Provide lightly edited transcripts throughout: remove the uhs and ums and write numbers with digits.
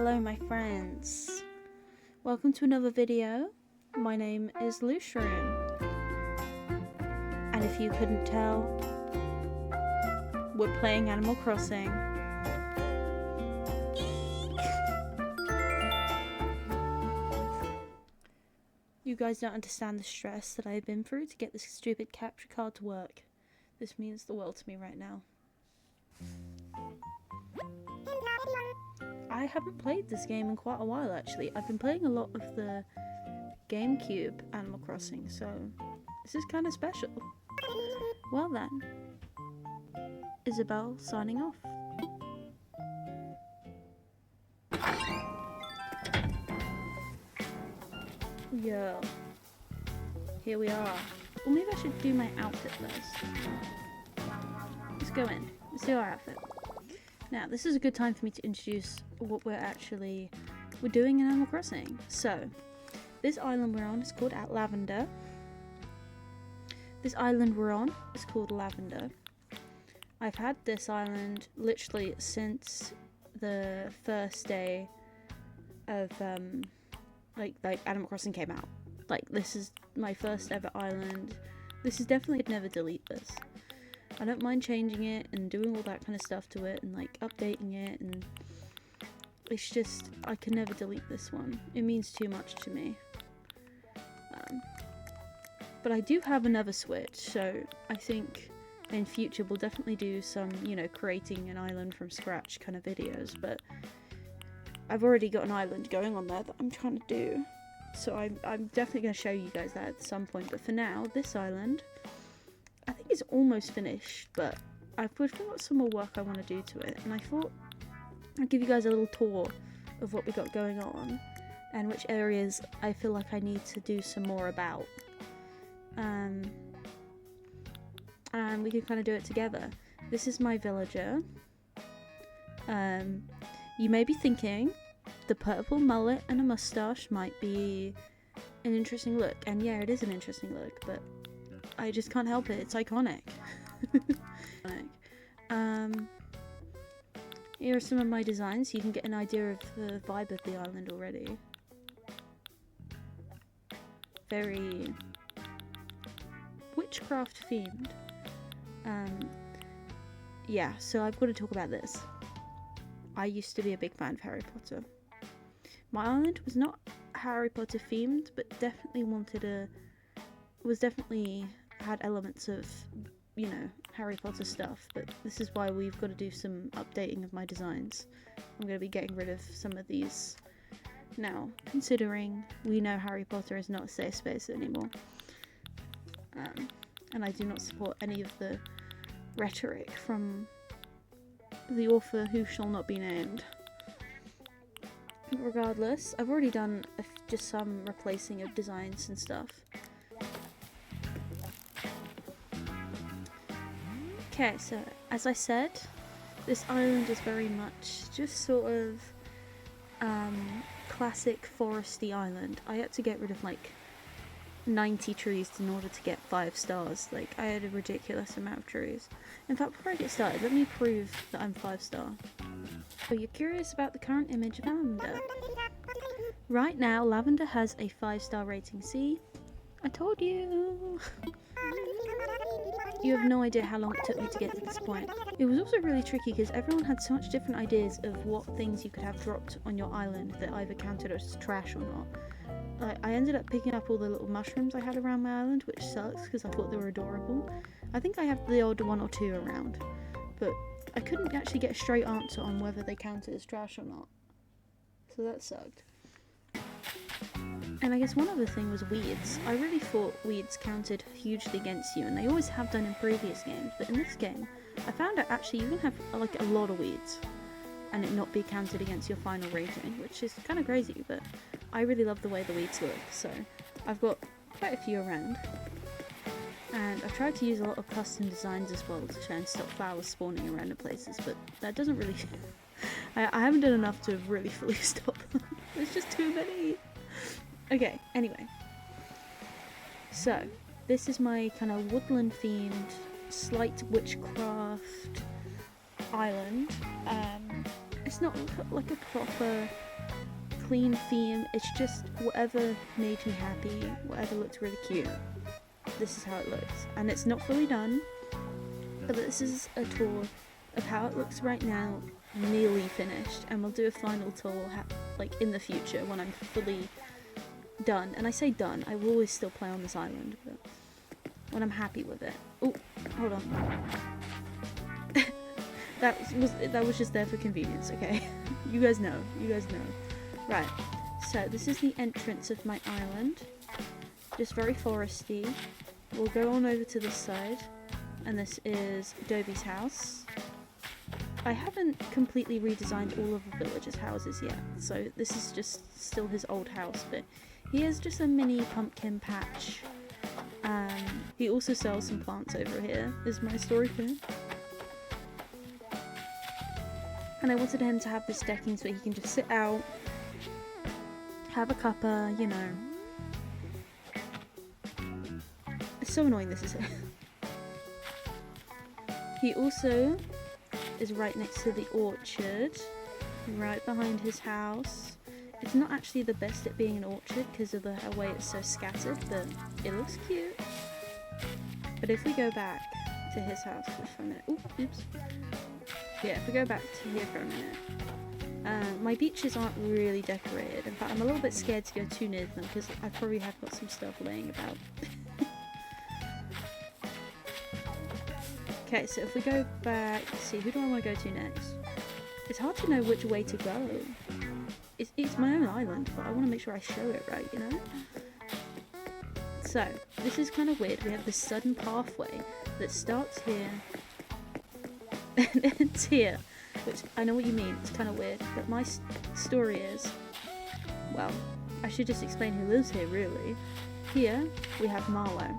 Hello my friends, welcome to another video. My name is Luce, and if you couldn't tell, we're playing Animal Crossing. You guys don't understand the stress that I've been through to get this stupid capture card to work. This means the world to me right now. I haven't played this game in quite a while actually. I've been playing a lot of the GameCube Animal Crossing, so this is kind of special. Well then, Isabel signing off. Yo, here we are. Well, maybe I should do my outfit first. Let's go in. Let's do our outfit. Now, this is a good time for me to introduce what we're doing in Animal Crossing. So, this island we're on is called Lavender. This island we're on is called Lavender. I've had this island literally since the first day of like Animal Crossing came out. Like, this is my first ever island. This is definitely, I'd never delete this. I don't mind changing it and doing all that kind of stuff to it and like updating it, and it's just, I can never delete this one. It means too much to me. But I do have another Switch, so I think in future we'll definitely do some, you know, creating an island from scratch kind of videos, but I've already got an island going on there that I'm trying to do. So I'm definitely going to show you guys that at some point, but for now, this island, I think it's almost finished, but I've got some more work I want to do to it, and I thought I'd give you guys a little tour of what we got going on and which areas I feel like I need to do some more about. And we can kind of do it together. This is my villager. You may be thinking the purple mullet and a mustache might be an interesting look, and yeah, it is an interesting look, but I just can't help it. It's iconic. Here are some of my designs so you can get an idea of the vibe of the island already. Very witchcraft themed. Yeah, so I've got to talk about this. I used to be a big fan of Harry Potter. My island was not Harry Potter themed, but definitely had elements of, you know, Harry Potter stuff, but this is why we've got to do some updating of my designs. I'm going to be getting rid of some of these now, considering we know Harry Potter is not a safe space anymore. And I do not support any of the rhetoric from the author who shall not be named. Regardless, I've already done just some replacing of designs and stuff. Okay, so as I said, this island is very much just sort of classic foresty island. I had to get rid of like 90 trees in order to get 5 stars. Like, I had a ridiculous amount of trees. In fact, before I get started, let me prove that I'm 5-star. So you're curious about the current image of Lavender. Right now, Lavender has a 5-star rating. See? I told you! You have no idea how long it took me to get to this point. It was also really tricky because everyone had so much different ideas of what things you could have dropped on your island that either counted as trash or not. Like, I ended up picking up all the little mushrooms I had around my island, which sucks because I thought they were adorable. I think I have the odd 1 or 2 around, but I couldn't actually get a straight answer on whether they counted as trash or not. So that sucked. And I guess one other thing was weeds. I really thought weeds counted hugely against you, and they always have done in previous games, but in this game, I found out actually you can have like a lot of weeds and it not be counted against your final rating, which is kind of crazy, but I really love the way the weeds look, so I've got quite a few around. And I've tried to use a lot of custom designs as well to try and stop flowers spawning in random places, but that doesn't really... I haven't done enough to really fully stop them. There's just too many. Okay, anyway. So, this is my kind of woodland themed, slight witchcraft island. It's not like a proper clean theme, it's just whatever made me happy, whatever looked really cute. This is how it looks, and it's not fully done, but this is a tour of how it looks right now, nearly finished, and we'll do a final tour like in the future when I'm fully done. And I say done, I will always still play on this island, but when I'm happy with it. Oh, hold on. that was just there for convenience, okay? You guys know. Right, so this is the entrance of my island. Just very foresty. We'll go on over to this side, and this is Dobie's house. I haven't completely redesigned all of the villagers' houses yet, so this is just still his old house, but he has just a mini pumpkin patch. He also sells some plants over here, is my story for him. And I wanted him to have this decking so he can just sit out, have a cuppa, you know. It's so annoying this is it. He also is right next to the orchard, right behind his house. It's not actually the best at being an orchard because of the way it's so scattered, but it looks cute. But if we go back to his house for a minute, oops. Yeah, if we go back to here for a minute, my beaches aren't really decorated. In fact, I'm a little bit scared to go too near them because I probably have got some stuff laying about. Okay, so if we go back, let's see, who do I want to go to next? It's hard to know which way to go. It's my own island, but I want to make sure I show it right, you know? So, this is kind of weird. We have this sudden pathway that starts here and ends here, which I know what you mean, it's kind of weird, but my story is, well, I should just explain who lives here, really. Here, we have Marlowe.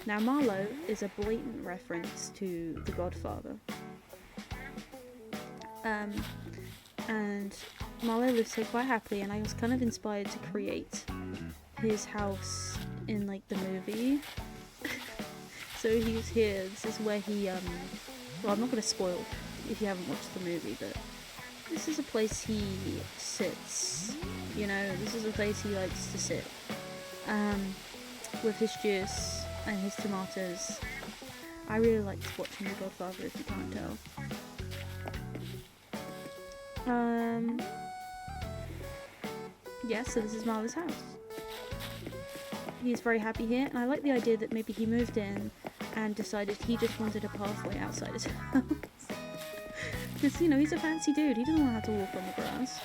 Now, Marlowe is a blatant reference to The Godfather. And Marlowe lives here quite happily, and I was kind of inspired to create his house in, like, the movie. So he's here, this is where he, well, I'm not going to spoil if you haven't watched the movie, but this is a place he sits, you know, this is a place he likes to sit, with his juice and his tomatoes. I really liked watching The Godfather, if you can't tell. Yeah, so this is Marlowe's house. He's very happy here, and I like the idea that maybe he moved in and decided he just wanted a pathway outside his house. Because, you know, he's a fancy dude, he doesn't want to have to walk on the grass.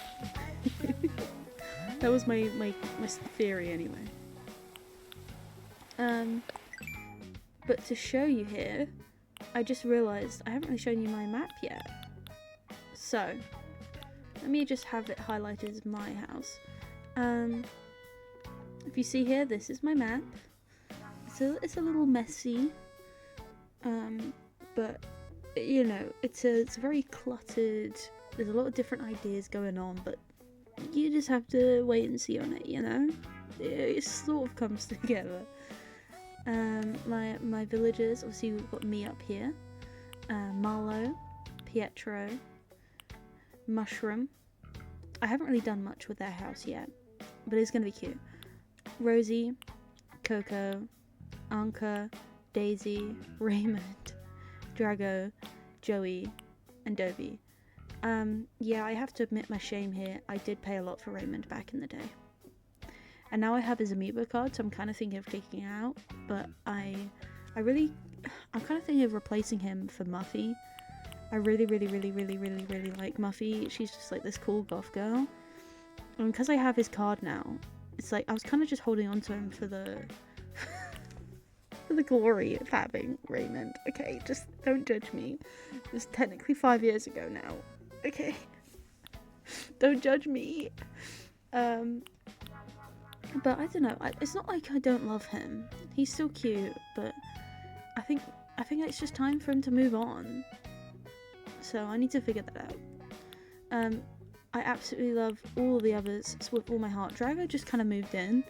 That was my theory anyway. But to show you here, I just realised I haven't really shown you my map yet. So, let me just have it highlighted as my house. If you see here, this is my map. It's a little messy, but you know, it's very cluttered. There's a lot of different ideas going on, but you just have to wait and see on it. You know, it sort of comes together. My villagers, obviously we've got me up here, Marlowe, Pietro, Mushroom. I haven't really done much with their house yet, but it's gonna be cute. Rosie, Coco, Anka, Daisy, Raymond, Drago, Joey, and Dobie. Yeah, I have to admit my shame here. I did pay a lot for Raymond back in the day. And now I have his amiibo card, so I'm kind of thinking of taking it out. But I'm kind of thinking of replacing him for Muffy. I really like Muffy. She's just like this cool goth girl. And because I have his card now, it's like I was kind of just holding on to him for the for the glory of having Raymond. Okay, just don't judge me. It was technically 5 years ago now. Okay, don't judge me. But I don't know. It's not like I don't love him. He's still cute, but I think it's just time for him to move on. So I need to figure that out. I absolutely love all the others with all my heart. Drago just kind of moved in.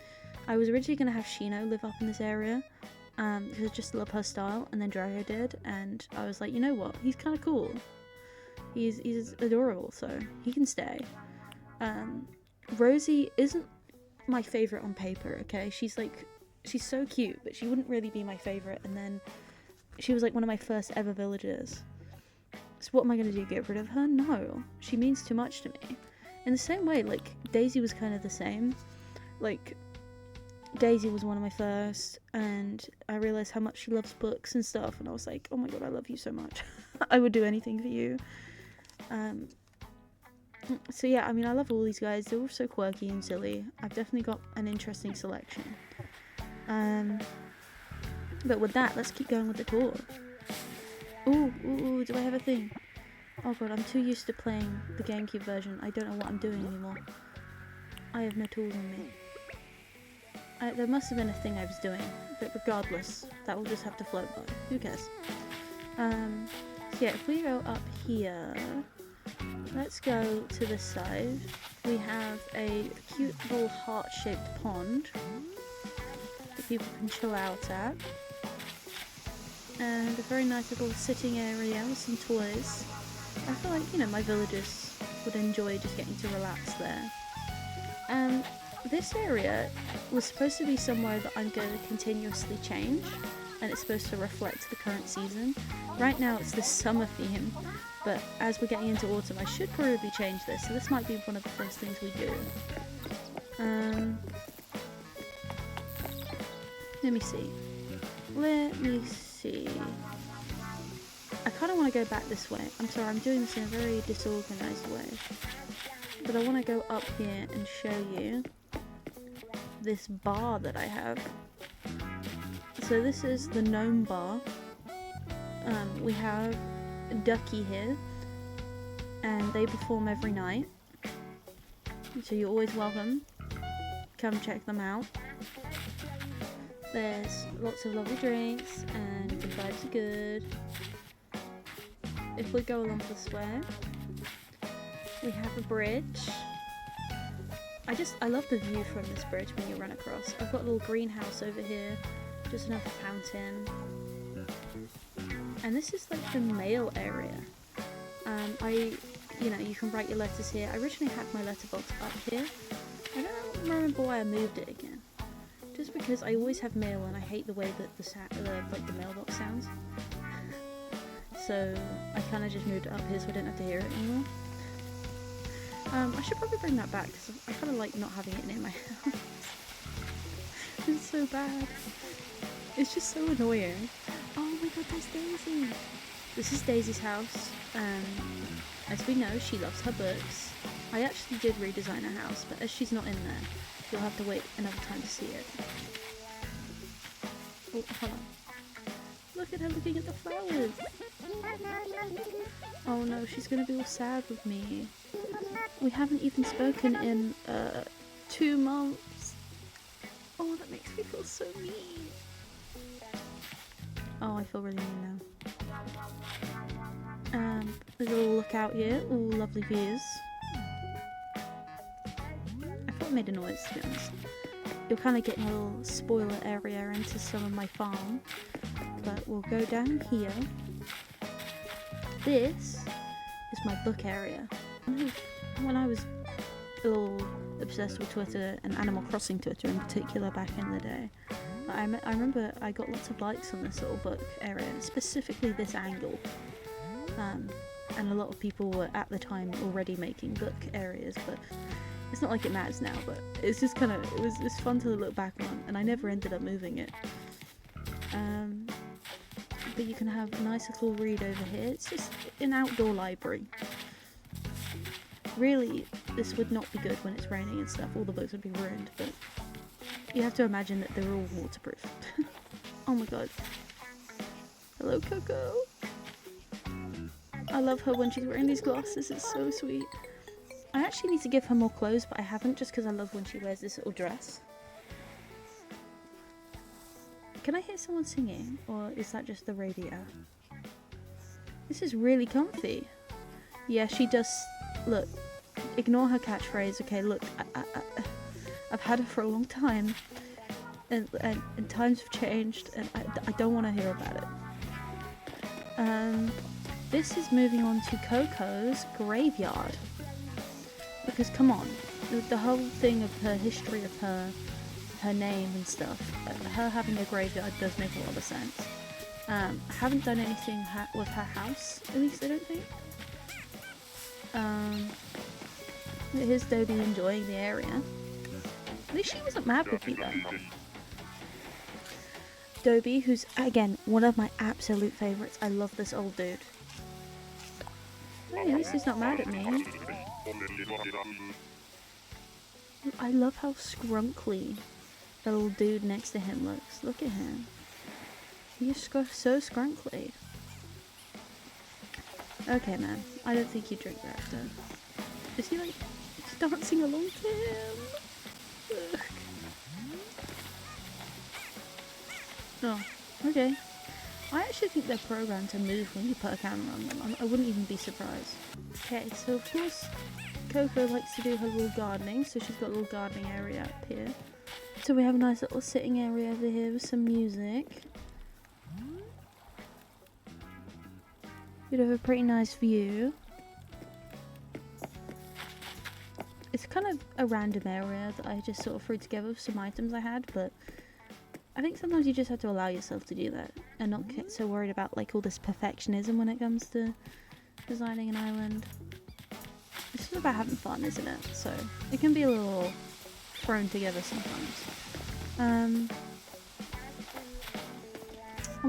I was originally going to have Shino live up in this area, because I just love her style, and then Drago did, and I was like, you know what? He's kind of cool. He's adorable, so he can stay. Rosie isn't my favorite on paper, okay? She's so cute, but she wouldn't really be my favorite. And then she was like one of my first ever villagers. So what am I gonna do? Get rid of her? No, she means too much to me. In the same way, like Daisy was kind of the same. Like Daisy was one of my first, and I realized how much she loves books and stuff, and I was like, oh my god, I love you so much. I would do anything for you. So yeah, I mean, I love all these guys. They're all so quirky and silly. I've definitely got an interesting selection. But with that, let's keep going with the tour. Ooh, do I have a thing? Oh god, I'm too used to playing the GameCube version. I don't know what I'm doing anymore. I have no tools on me. There must have been a thing I was doing, but regardless, that will just have to float by. Who cares? So yeah, if we go up here, let's go to this side. We have a cute little heart-shaped pond that people can chill out at. And a very nice little sitting area with some toys. I feel like, you know, my villagers would enjoy just getting to relax there. This area was supposed to be somewhere that I'm going to continuously change, and it's supposed to reflect the current season. Right now it's the summer theme, but as we're getting into autumn I should probably change this, so this might be one of the first things we do. Let me see. I kind of want to go back this way. I'm sorry, I'm doing this in a very disorganized way. But I want to go up here and show you this bar that I have. So this is the gnome bar. We have Ducky here, and they perform every night. So you're always welcome. Come check them out. There's lots of lovely drinks and the vibes are good. If we go along this way, we have a bridge. I love the view from this bridge when you run across. I've got a little greenhouse over here, just another fountain. And this is like the mail area. You can write your letters here. I originally had my letterbox up here. I don't remember why I moved it again. Just because I always have mail and I hate the way that the mailbox sounds. So I kind of just moved it up here so I didn't have to hear it anymore. I should probably bring that back because I kind of like not having it near my house. It's so bad. It's just so annoying. Oh my god, there's Daisy! This is Daisy's house. As we know, she loves her books. I actually did redesign her house, but as she's not in there, you'll have to wait another time to see it. Oh, hold on. Look at her looking at the flowers! Oh no, she's gonna be all sad with me. We haven't even spoken in 2 months. Oh, that makes me feel so mean. Oh, I feel really mean now. There's a little lookout here. Ooh, lovely views. I thought it made a noise, to be honest. You're kind of getting a little spoiler area into some of my farm. But we'll go down here. This is my book area. When I was a little obsessed with Twitter, and Animal Crossing Twitter in particular back in the day, I remember I got lots of likes on this little book area, specifically this angle. And a lot of people were at the time already making book areas, but it's not like it matters now, but it's just kind of, it's fun to look back on, and I never ended up moving it. But you can have a nice little read over here. It's just an outdoor library. Really, this would not be good when it's raining and stuff. All the books would be ruined, but you have to imagine that they're all waterproof. Oh my god. Hello, Coco. I love her when she's wearing these glasses. It's so sweet. I actually need to give her more clothes, but I haven't, just because I love when she wears this little dress. Can I hear someone singing, or is that just the radio? This is really comfy. Yeah, she does. Look, ignore her catchphrase. Okay, look, I've had her for a long time, and times have changed, and I don't want to hear about it. this is moving on to Coco's graveyard. Because come on, the whole thing of her history of her name and stuff, her having a graveyard does make a lot of sense. I haven't done anything with her house, at least I don't think. Here's Dobie enjoying the area. At least she wasn't mad with me though. Dobie, who's again one of my absolute favourites. I love this old dude. Hey, at least he's not mad at me. I love how scrunkly the little dude next to him looks. Look at him. He's so scrunkly. Okay, man. I don't think you drink that, though. Is he like dancing along to him? Ugh. Oh, okay. I actually think they're programmed to move when you put a camera on them. I wouldn't even be surprised. Okay, so of course Coco likes to do her little gardening, so she's got a little gardening area up here. So we have a nice little sitting area over here with some music. You'd have a pretty nice view. It's kind of a random area that I just sort of threw together with some items I had, but I think sometimes you just have to allow yourself to do that and not get so worried about like all this perfectionism when it comes to designing an island. It's just about having fun, isn't it? So it can be a little thrown together sometimes. I'm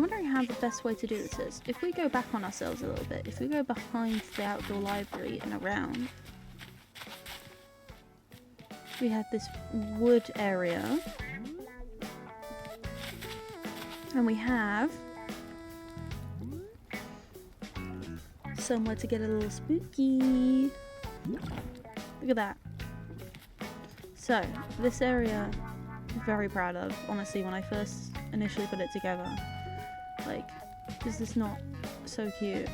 wondering how the best way to do this is. If we go back on ourselves a little bit, if we go behind the outdoor library and around, we have this wood area. And we have somewhere to get a little spooky. Look at that. So, this area I'm very proud of, honestly, when I first initially put it together. Like, this is not so cute.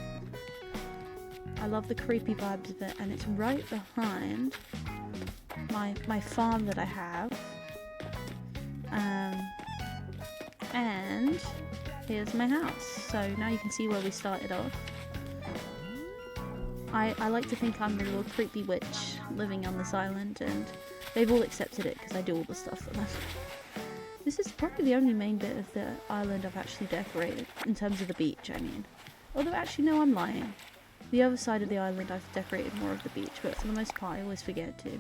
I love the creepy vibes of it, and it's right behind my farm that I have. And here's my house. So now you can see where we started off. I like to think I'm the little creepy witch living on this island, and they've all accepted it because I do all the stuff for them. This is probably the only main bit of the island I've actually decorated, in terms of the beach, I mean. Although actually no, I'm lying. The other side of the island I've decorated more of the beach, but for the most part I always forget to.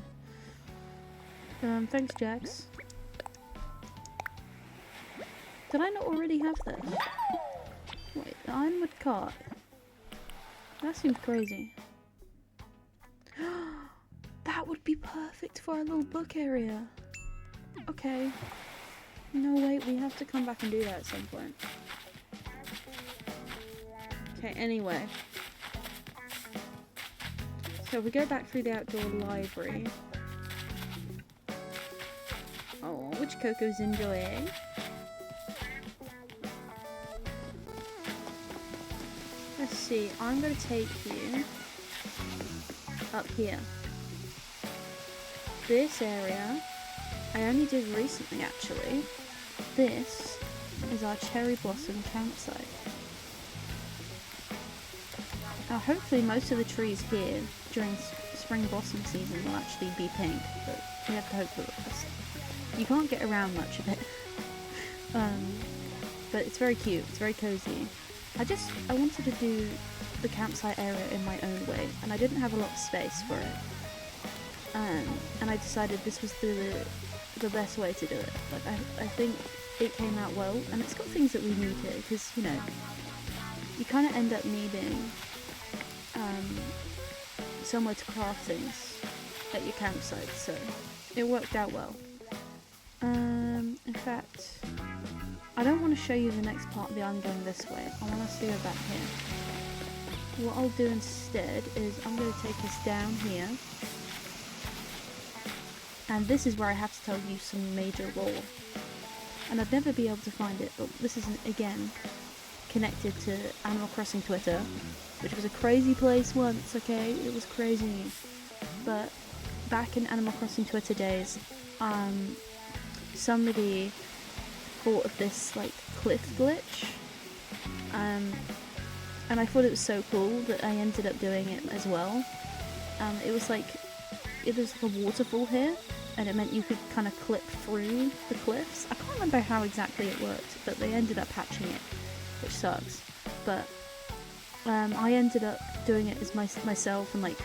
Thanks Jax. Did I not already have this? Wait, the ironwood cart? That seems crazy. That would be perfect for our little book area. Okay. No, wait, we have to come back and do that at some point. Okay, anyway. So we go back through the outdoor library. Oh, which Coco's enjoying. Let's see, I'm going to take you up here. This area, I only did recently actually. This is our cherry blossom campsite. Now hopefully most of the trees here during spring blossom season will actually be pink, but we have to hope for the best. You can't get around much of it. But it's very cute, it's very cozy. I wanted to do the campsite area in my own way, and I didn't have a lot of space for it. And I decided this was the best way to do it. Like I think it came out well, and it's got things that we need here, because, you know, you kind of end up needing somewhere to craft things at your campsite, so it worked out well. In fact, I don't want to show you the next part of the island going this way. I want us to go back here. What I'll do instead is I'm going to take us down here. And this is where I have to tell you some major lore. And I'd never be able to find it, but this is, again, connected to Animal Crossing Twitter, which was a crazy place once, okay? It was crazy. But back in Animal Crossing Twitter days, somebody thought of this like cliff glitch, and I thought it was so cool that I ended up doing it as well. It was like a waterfall here, and it meant you could kind of clip through the cliffs. I can't remember how exactly it worked, but they ended up patching it, which sucks. But I ended up doing it as myself and like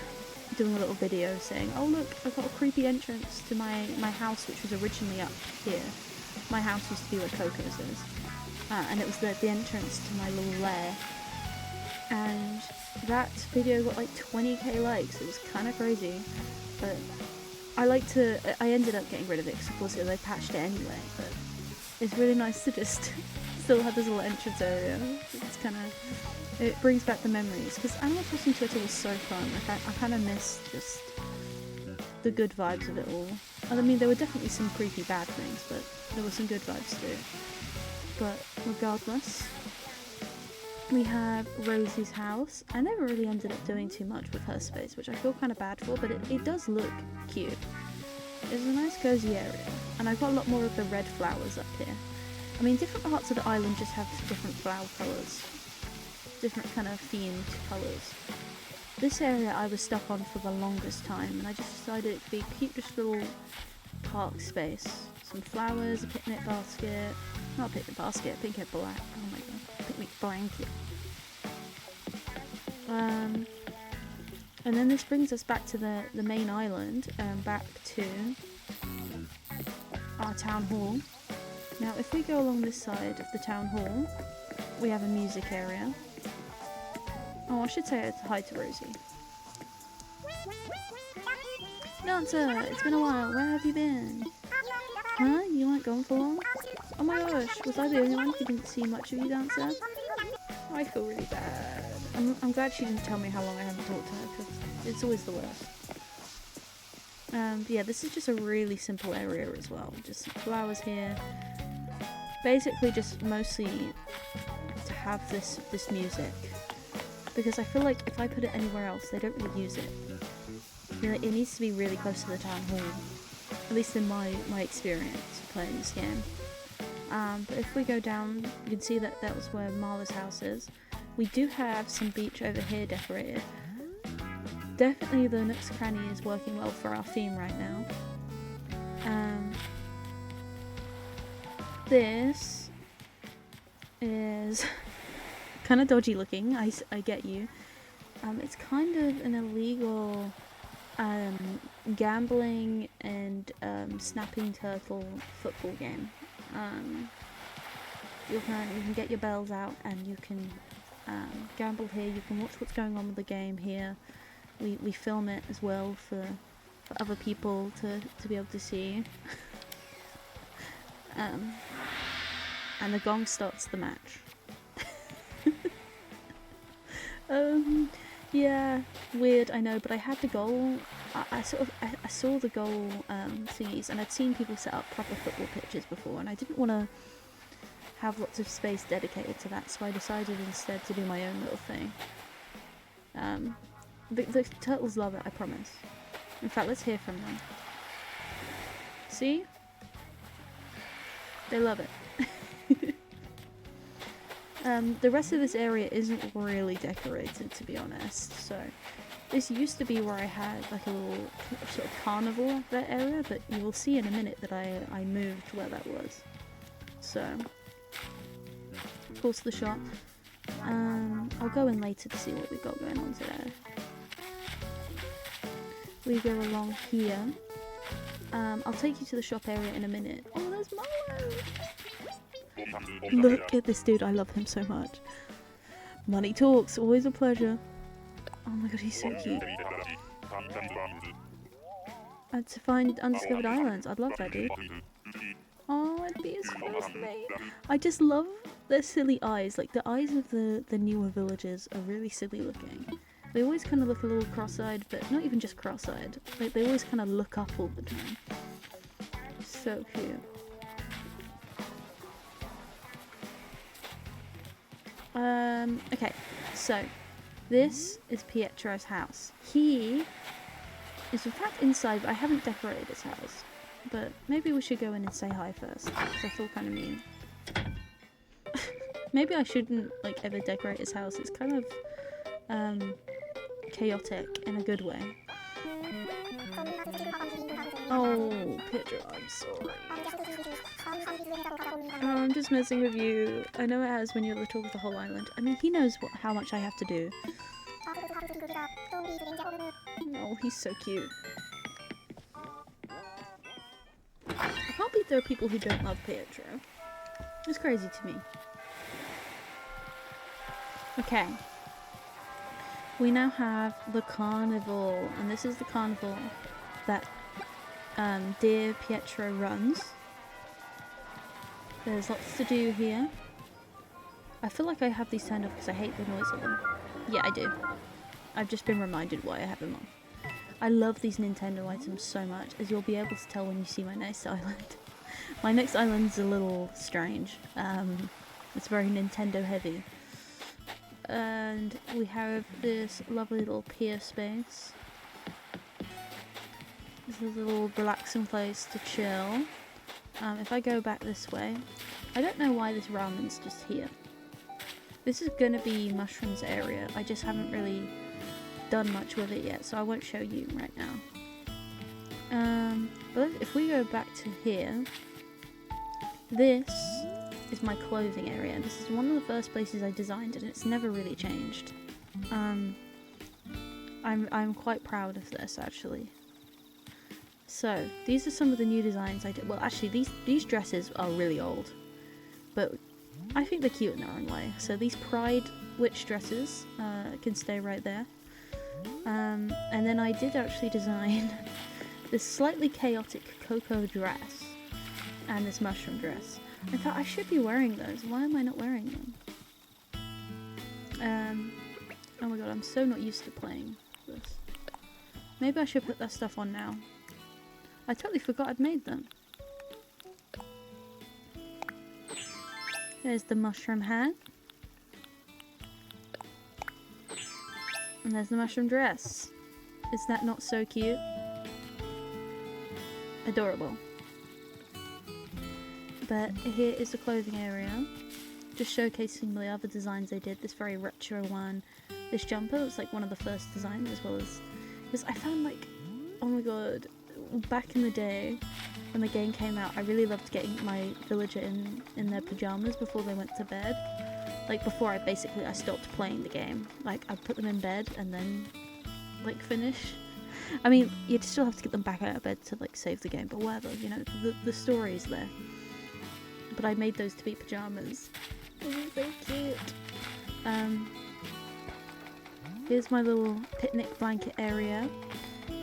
doing a little video saying, oh look, I've got a creepy entrance to my house, which was originally up here. My house used to be where Coco's is. And it was the entrance to my little lair. And that video got like 20k likes. It was kind of crazy. But I ended up getting rid of it because of course they patched it anyway. But it's really nice to just still have this little entrance area. It's kind of, it brings back the memories. Because Animal Crossing Twitter was so fun. I kind of miss just the good vibes of it all. I mean, there were definitely some creepy bad things, but there were some good vibes too. But regardless, we have Rosie's house. I never really ended up doing too much with her space, which I feel kind of bad for, but it does look cute. It's a nice cozy area, and I've got a lot more of the red flowers up here. I mean, different parts of the island just have different flower colours, different kind of themed colours. This area I was stuck on for the longest time, and I just decided it'd be a cute, just little park space. Some flowers, a picnic basket. Not a picnic basket, a picnic blanket. Oh my god, picnic blanket. And then this brings us back to the main island, back to our town hall. Now, if we go along this side of the town hall, we have a music area. Oh, I should say hi to Rosie. Dancer, it's been a while. Where have you been? Huh? You weren't gone for long? Oh my gosh, was I the only one who didn't see much of you, Dancer? Oh, I feel really bad. I'm glad she didn't tell me how long I haven't talked to her, because it's always the worst. Yeah, this is just a really simple area as well. Just flowers here. Basically just mostly to have this music. Because I feel like if I put it anywhere else, they don't really use it. You know, it needs to be really close to the town hall. At least in my experience playing this game. But if we go down, you can see that was where Marla's house is. We do have some beach over here decorated. Definitely the Nook's Cranny is working well for our theme right now. This is kind of dodgy looking, I get you. It's kind of an illegal gambling and snapping turtle football game. You can get your bells out and you can gamble here. You can watch what's going on with the game here. We film it as well for other people to be able to see. And the gong starts the match. Yeah, weird, I know, but I had the goal. I saw the goal thingies, and I'd seen people set up proper football pitches before, and I didn't want to have lots of space dedicated to that, so I decided instead to do my own little thing. The turtles love it, I promise. In fact, let's hear from them. See? They love it. The rest of this area isn't really decorated, to be honest, so this used to be where I had like a little sort of carnival of that area, but you will see in a minute that I moved where that was. So, of course the shop. I'll go in later to see what we've got going on today. We go along here. I'll take you to the shop area in a minute. Oh, there's Marlo! Look at this dude, I love him so much. Money talks, always a pleasure. Oh my god, he's so cute. To find undiscovered islands, I'd love that, dude. Oh, I'd be his first mate. I just love their silly eyes. Like, the eyes of the newer villagers are really silly looking. They always kind of look a little cross-eyed, but not even just cross-eyed. Like, they always kind of look up all the time. So cute. Okay, so this is Pietro's house. He is in fact inside, but I haven't decorated his house. But maybe we should go in and say hi first, because I feel kind of mean. Maybe I shouldn't like ever decorate his house. It's kind of chaotic in a good way. Oh, Pietro, I'm sorry. Oh, I'm just messing with you. I know it has when you're little with the whole island. I mean, he knows how much I have to do. Oh, he's so cute. I can't believe there are people who don't love Pietro. It's crazy to me. Okay. We now have the carnival, and this is the carnival that dear Pietro runs. There's lots to do here. I feel like I have these turned off because I hate the noise of them. Yeah, I do. I've just been reminded why I have them on. I love these Nintendo items so much, as you'll be able to tell when you see my next island. My next island's a little strange. It's very Nintendo heavy. And we have this lovely little pier space. This is a little relaxing place to chill. If I go back this way, I don't know why this ramen's just here. This is gonna be Mushroom's area. I just haven't really done much with it yet, so I won't show you right now. But if we go back to here, this is my clothing area. This is one of the first places I designed, and it's never really changed. I'm quite proud of this, actually. So these are some of the new designs I did. Well, actually, these dresses are really old, but I think they're cute in their own way. So these Pride witch dresses can stay right there. And then I did actually design this slightly chaotic cocoa dress and this mushroom dress. I thought I should be wearing those. Why am I not wearing them? Oh my god, I'm so not used to playing this. Maybe I should put that stuff on now. I totally forgot I'd made them. There's the mushroom hat. And there's the mushroom dress. Is that not so cute? Adorable. But here is the clothing area. Just showcasing the other designs they did. This very retro one. This jumper was like one of the first designs, as well as... Because I found like... Oh my god. Back in the day, when the game came out, I really loved getting my villager in their pajamas before they went to bed. Like, before I stopped playing the game. Like, I'd put them in bed and then, like, finish. I mean, you'd still have to get them back out of bed to, like, save the game, but whatever, you know, the story's there. But I made those to be pajamas. Oh, so cute. Here's my little picnic blanket area.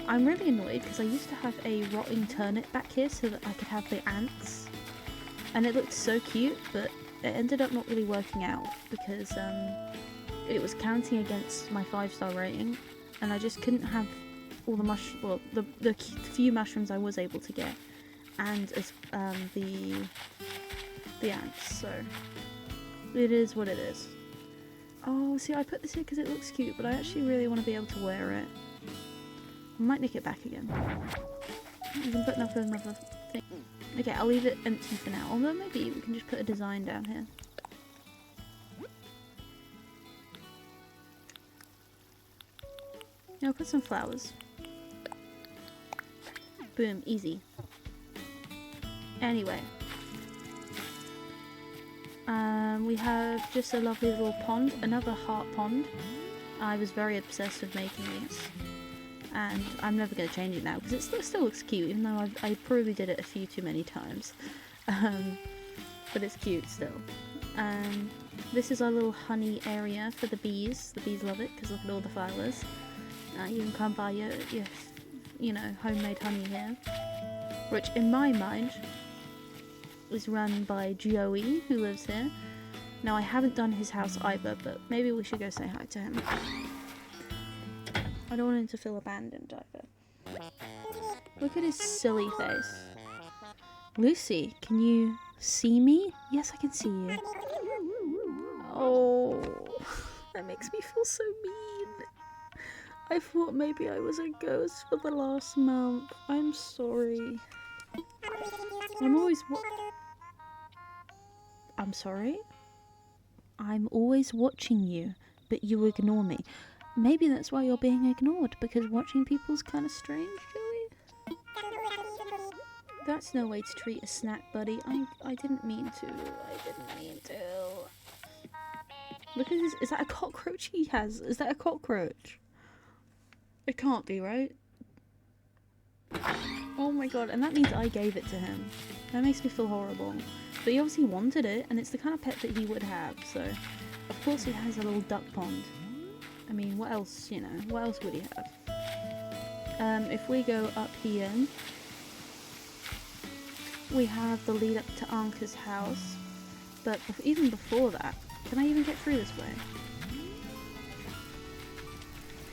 I'm really annoyed because I used to have a rotting turnip back here so that I could have the ants. And it looked so cute, but it ended up not really working out because it was counting against my 5-star rating, and I just couldn't have all the the few mushrooms I was able to get, and as the ants. So it is what it is. Oh, see, I put this here because it looks cute, but I actually really want to be able to wear it. I might nick it back again. You can put another thing. Okay, I'll leave it empty for now. Although maybe we can just put a design down here. Yeah, I'll put some flowers. Boom, easy. Anyway. We have just a lovely little pond, another heart pond. I was very obsessed with making these. And I'm never going to change it now because it still looks cute, even though I probably did it a few too many times. But it's cute still. This is our little honey area for the bees. The bees love it because look at all the flowers. You can come buy your you know, homemade honey here, which in my mind is run by Joey, who lives here. Now I haven't done his house either, but maybe we should go say hi to him. I don't want him to feel abandoned either. Look at his silly face. Lucy, can you see me? Yes, I can see you. Oh, that makes me feel so mean. I thought maybe I was a ghost for the last month. I'm sorry. I'm always... I'm sorry? I'm always watching you, but you ignore me. Maybe that's why you're being ignored, because watching people's kind of strange, Joey. That's no way to treat a snack, buddy. I didn't mean to. I didn't mean to. Look at this. Is that a cockroach he has? Is that a cockroach? It can't be, right? Oh my god, and that means I gave it to him. That makes me feel horrible. But he obviously wanted it, and it's the kind of pet that he would have, so... Of course he has a little duck pond. I mean, what else, you know, what else would he have? If we go up here... We have the lead up to Anka's house. But even before that... Can I even get through this way?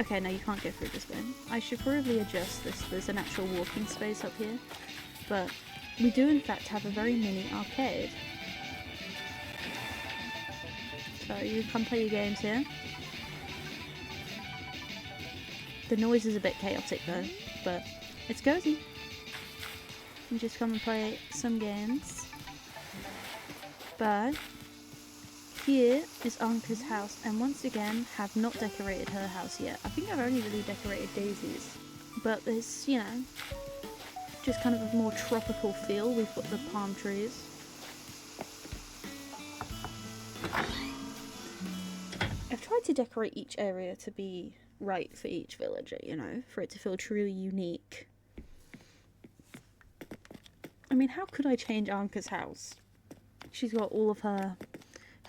Okay, no, you can't go through this way. I should probably adjust this. There's an actual walking space up here. But we do in fact have a very mini arcade. So you come play your games here. The noise is a bit chaotic though, but it's cozy. You just come and play some games. But here is Anka's house, and once again, have not decorated her house yet. I think I've only really decorated Daisy's. But there's, you know, just kind of a more tropical feel. We've got the palm trees. I've tried to decorate each area to be right for each villager, you know, for it to feel truly unique. I mean, how could I change Anka's house? She's got all of her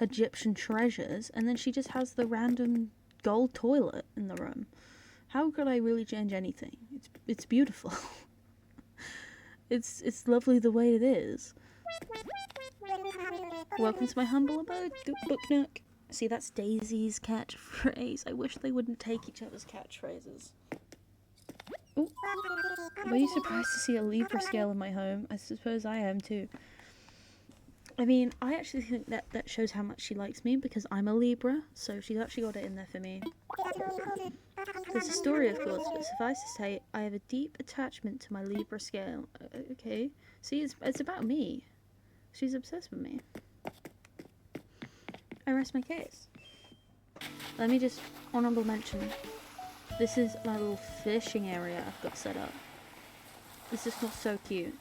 Egyptian treasures, and then she just has the random gold toilet in the room. How could I really change anything? It's beautiful. It's lovely the way it is. Welcome to my humble abode, Book Nook. See, that's Daisy's catchphrase. I wish they wouldn't take each other's catchphrases. Ooh. Were you surprised to see a Libra scale in my home? I suppose I am too. I mean, I actually think that shows how much she likes me, because I'm a Libra, so she's actually got it in there for me. There's a story, of course, but suffice to say, I have a deep attachment to my Libra scale. Okay. See, it's about me. She's obsessed with me. I rest my case. Let me just honorable mention. This is my little fishing area I've got set up. This is not so cute.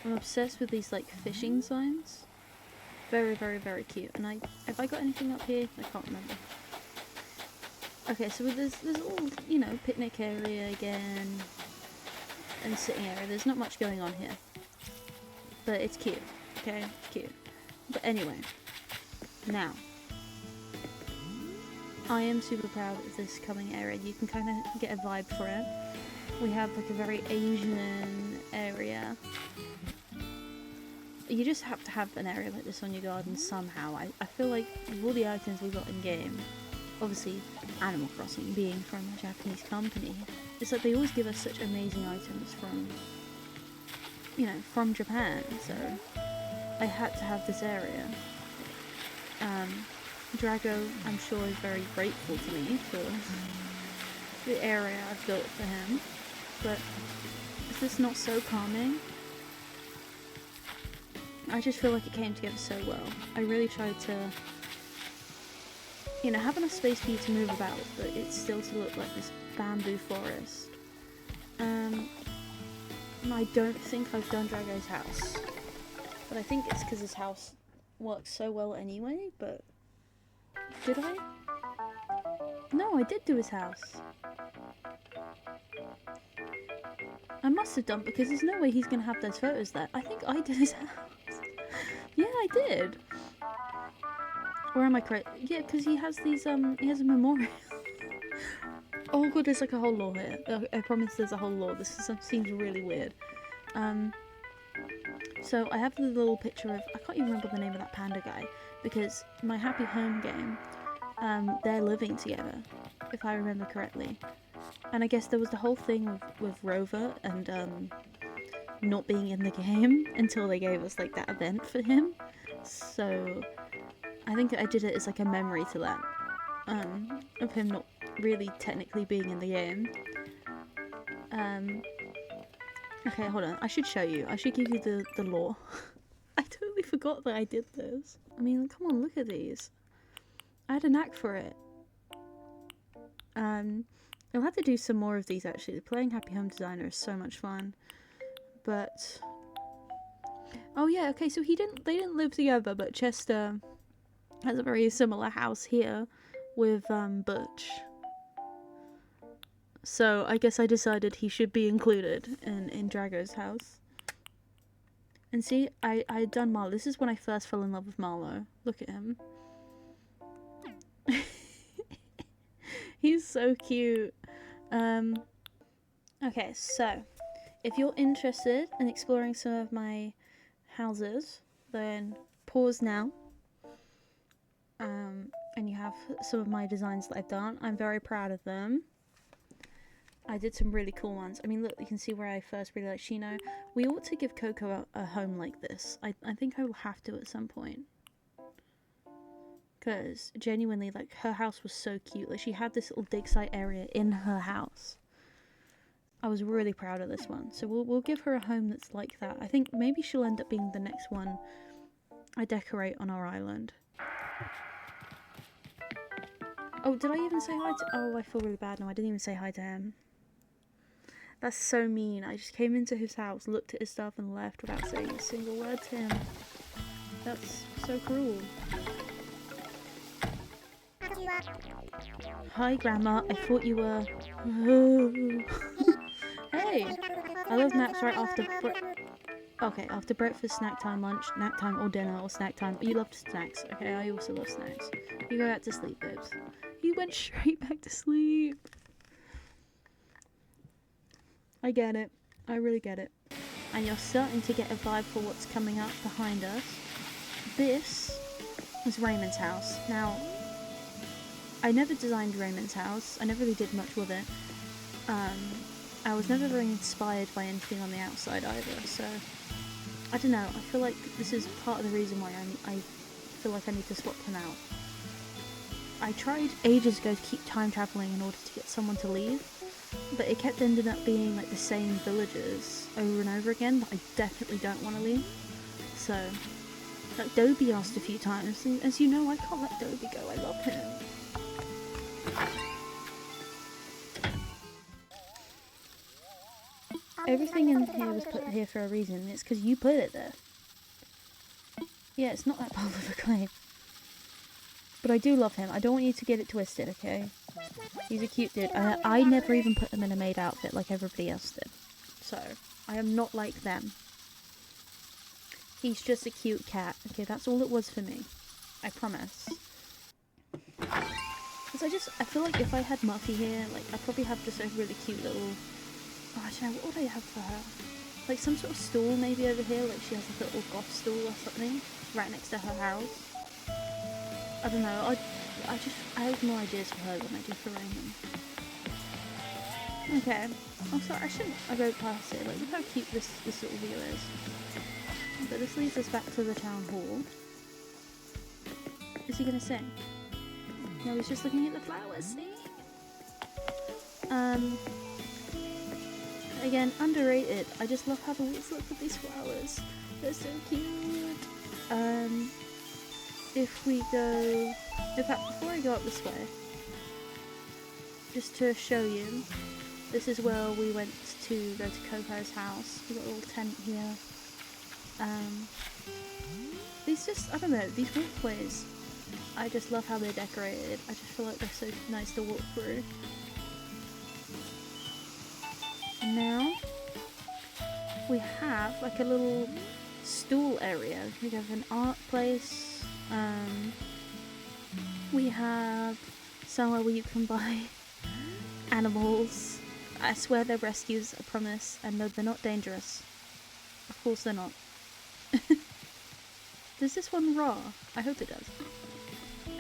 I'm obsessed with these like fishing signs. Very, very, very cute. And have I got anything up here? I can't remember. Okay, so there's all, you know, picnic area again, and sitting area. There's not much going on here, but it's cute. Okay, it's cute. But anyway, now I am super proud of this coming area. You can kind of get a vibe for it. We have like a very Asian area. You just have to have an area like this on your garden somehow. I feel like with all the items we got in game, obviously Animal Crossing being from a Japanese company, it's like they always give us such amazing items from, you know, from Japan, so I had to have this area. Drago, I'm sure, is very grateful to me for the area I've built for him, but is this not so calming? I just feel like it came together so well. I really tried to, you know, have enough space for you to move about, but it's still to look like this bamboo forest. I don't think I've done Drago's house, but I think it's because his house works so well anyway, but did I? No, I did do his house. I must have done, because there's no way he's gonna have those photos there. I think I did his house. Yeah, I did. Or am I correct? Yeah, because he has these, he has a memorial. Oh god, there's like a whole lore here. I promise there's a whole lore. This seems really weird. So I have the little picture of, I can't even remember the name of that panda guy, because my Happy Home game, they're living together, if I remember correctly. And I guess there was the whole thing with Rover and not being in the game until they gave us like that event for him. So I think I did it as like a memory to that, of him not really technically being in the game. Okay, hold on. I should show you. I should give you the lore. I totally forgot that I did this. I mean, come on, look at these. I had a knack for it. I'll have to do some more of these actually. Playing Happy Home Designer is so much fun. But oh yeah, okay, so they didn't live together, but Chester has a very similar house here with Butch. So I guess I decided he should be included in Drago's house. And see, I had done Marlo. This is when I first fell in love with Marlo. Look at him. He's so cute. Okay, so if you're interested in exploring some of my houses, then pause now. And you have some of my designs that I've done. I'm very proud of them. I did some really cool ones. I mean, look, you can see where I first really liked Shino. We ought to give Coco a home like this. I think I will have to at some point. Because, genuinely, like, her house was so cute. Like, she had this little dig site area in her house. I was really proud of this one. So we'll give her a home that's like that. I think maybe she'll end up being the next one I decorate on our island. Oh, did I even say hi to... Oh, I feel really bad now. I didn't even say hi to him. That's so mean. I just came into his house, looked at his stuff, and left without saying a single word to him. That's so cruel. Hi, Grandma. I thought you were... Hey! I love naps right after... Okay, after breakfast, snack time, lunch, nap time, or dinner, or snack time. You love snacks. Okay, I also love snacks. You go back to sleep, babes. He went straight back to sleep. I get it. I really get it. And you're starting to get a vibe for what's coming up behind us. This is Raymond's house. Now, I never designed Raymond's house. I never really did much with it. I was never very inspired by anything on the outside either, so... I don't know, I feel like this is part of the reason why I feel like I need to swap him out. I tried ages ago to keep time travelling in order to get someone to leave, but it kept ending up being like the same villagers over and over again that I definitely don't want to leave. So, like Dobie asked a few times, and as you know, I can't let Dobie go, I love him. Everything in here was put here for a reason, and it's because you put it there. Yeah, it's not that public a claim. But I do love him. I don't want you to get it twisted, okay? He's a cute dude. I never even put him in a maid outfit like everybody else did. So, I am not like them. He's just a cute cat. Okay, that's all it was for me. I promise. Because I feel like if I had Muffy here, like, I'd probably have just a really cute little... Oh, I don't know, what would I have for her? Like some sort of stool maybe over here, like she has like a little goth stool or something, right next to her house. I don't know, I have more ideas for her than I do for Raymond. Okay, I'm sorry, I go past it, like look how cute this little view is. But this leads us back to the town hall. Is he gonna sing? No, he's just looking at the flowers, see? Again, underrated. I just love how the woods look with these flowers. They're so cute. If we go... In fact, before I go up this way, just to show you, this is where we went to go to Coco's house. We've got a little tent here. These just, I don't know, these walkways, I just love how they're decorated. I just feel like they're so nice to walk through. And now we have like a little stool area. We have an art place. We have somewhere where you can buy animals. I swear they're rescues, I promise. And no, they're not dangerous. Of course they're not. Does this one raw? I hope it does.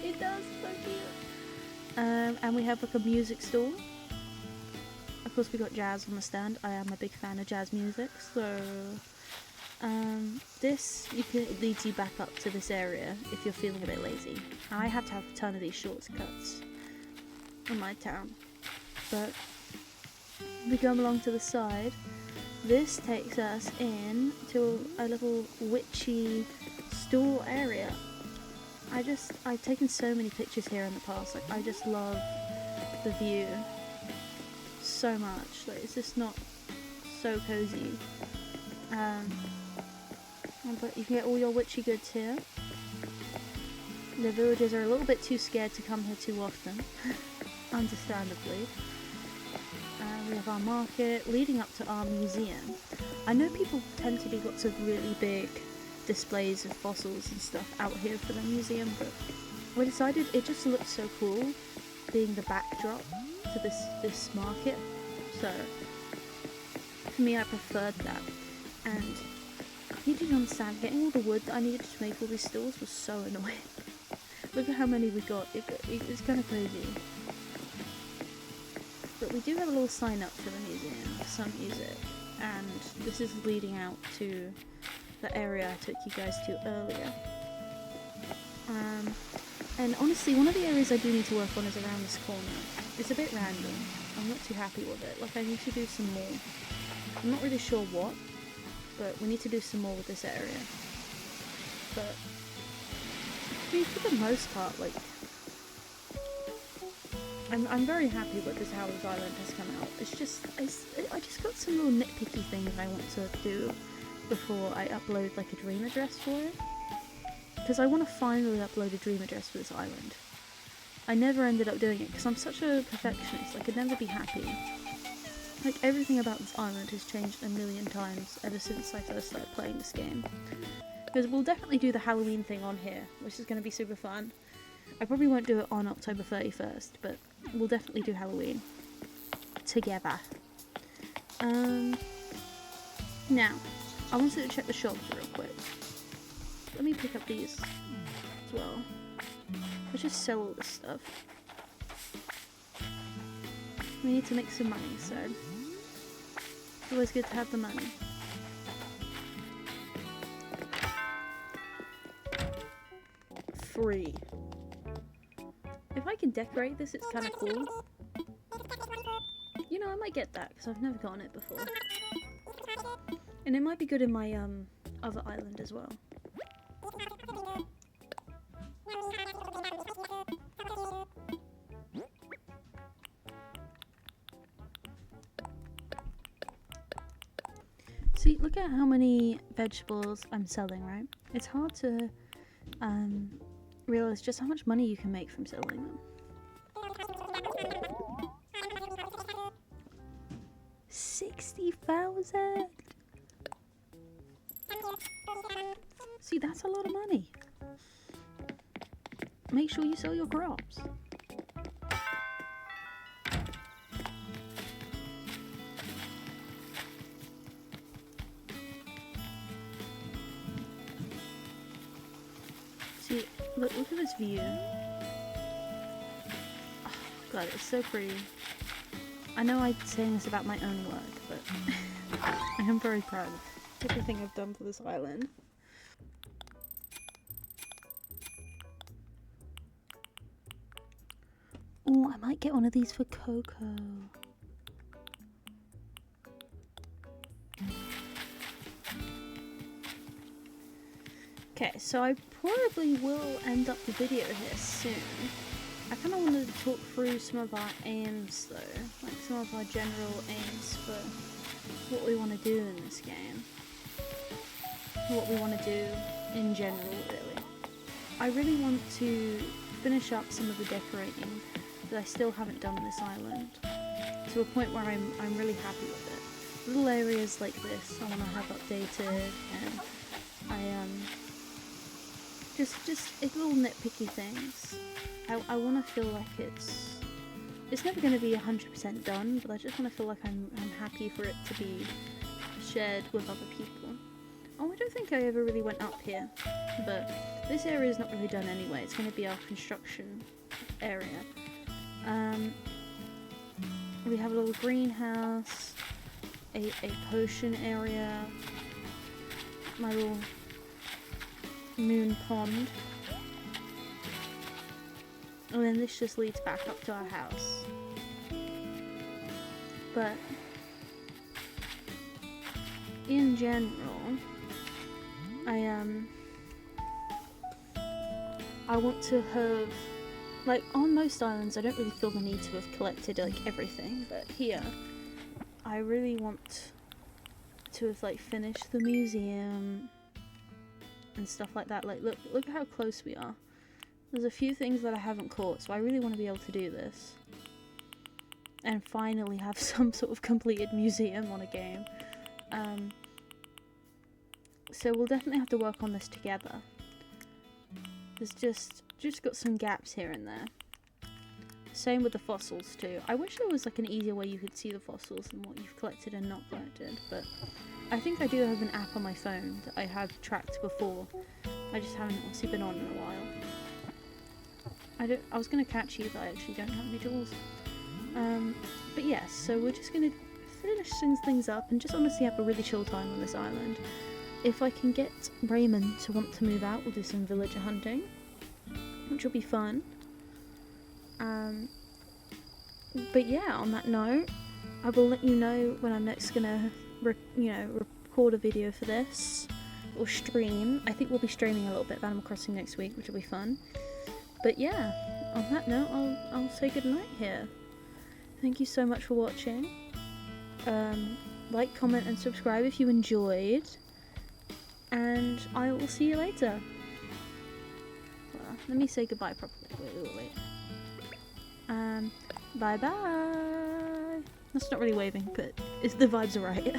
It does, so cute. And we have like a music store. Of course we got jazz on the stand. I am a big fan of jazz music, so it leads you back up to this area if you're feeling a bit lazy. I have to have a ton of these shortcuts in my town, but we go along to the side. This takes us in to a little witchy stool area. I've taken so many pictures here in the past. Like, I just love the view so much. Like, it's just not so cozy. But you can get all your witchy goods here. The villagers are a little bit too scared to come here too often, understandably. We have our market leading up to our museum. I know people tend to do lots of really big displays of fossils and stuff out here for the museum, but we decided it just looks so cool being the backdrop to this market. So for me, I preferred that. And you didn't understand, getting all the wood that I needed to make all these stalls was so annoying. Look at how many we got. It's kind of crazy. But we do have a little sign up for the museum, some music, and this is leading out to the area I took you guys to earlier. And honestly, one of the areas I do need to work on is around this corner. It's a bit random. I'm not too happy with it. Like, I need to do some more. I'm not really sure what, but we need to do some more with this area. But I mean, for the most part, like, I'm very happy with this how this island has come out. It's just, I just got some little nitpicky things I want to do before I upload like a dream address for it. Because I want to finally upload a dream address for this island. I never ended up doing it because I'm such a perfectionist. I could never be happy. Like, everything about this island has changed a million times ever since I first started playing this game. Because we'll definitely do the Halloween thing on here, which is going to be super fun. I probably won't do it on October 31st, but we'll definitely do Halloween together. Now, I wanted to check the shops real quick. Let me pick up these as well. Let's just sell all this stuff. We need to make some money, so it's always good to have the money. Free. If I can decorate this, it's kind of cool. You know, I might get that because I've never gotten it before. And it might be good in my other island as well. See, look at how many vegetables I'm selling, right? It's hard to realize just how much money you can make from selling them. 60,000! See, that's a lot of money. Make sure you sell your crops. See, look at this view. Oh, God, it's so pretty. I know I'm saying this about my own work, but I am very proud of everything I've done for this island. Oh, I might get one of these for Coco. Okay, so I probably will end up the video here soon. I kind of wanted to talk through some of our aims though, like some of our general aims for what we want to do in this game. What we want to do in general, really. I really want to finish up some of the decorating that I still haven't done on this island, to a point where I'm really happy with it. Little areas like this I want to have updated, and just little nitpicky things. I want to feel like it's never going to be 100% done, but I just want to feel like I'm happy for it to be shared with other people. Oh, I don't think I ever really went up here, but this area is not really done anyway. It's going to be our construction area. We have a little greenhouse, a potion area, my little moon pond, and then this just leads back up to our house. But in I want to have, like, on most islands I don't really feel the need to have collected like everything, but here I really want to have like finished the museum and stuff like that. Like, look at how close we are. There's a few things that I haven't caught, so I really want to be able to do this and finally have some sort of completed museum on a game. So we'll definitely have to work on this together. There's just got some gaps here and there. Same with the fossils too. I wish there was like an easier way you could see the fossils and what you've collected and not collected, but I think I do have an app on my phone that I have tracked before. I just haven't obviously been on in a while. I was gonna catch you, but I actually don't have any tools. But yes, so we're just gonna finish things up and just honestly have a really chill time on this island. If I can get Raymond to want to move out, we'll do some villager hunting, which will be fun. But yeah, on that note, I will let you know when I'm next gonna, record a video for this, or stream. I think we'll be streaming a little bit of Animal Crossing next week, which will be fun. But yeah, on that note, I'll say goodnight here. Thank you so much for watching. Like, comment, and subscribe if you enjoyed. And I will see you later. Well, let me say goodbye properly. Wait. Bye bye. That's not really waving, but the vibes are right.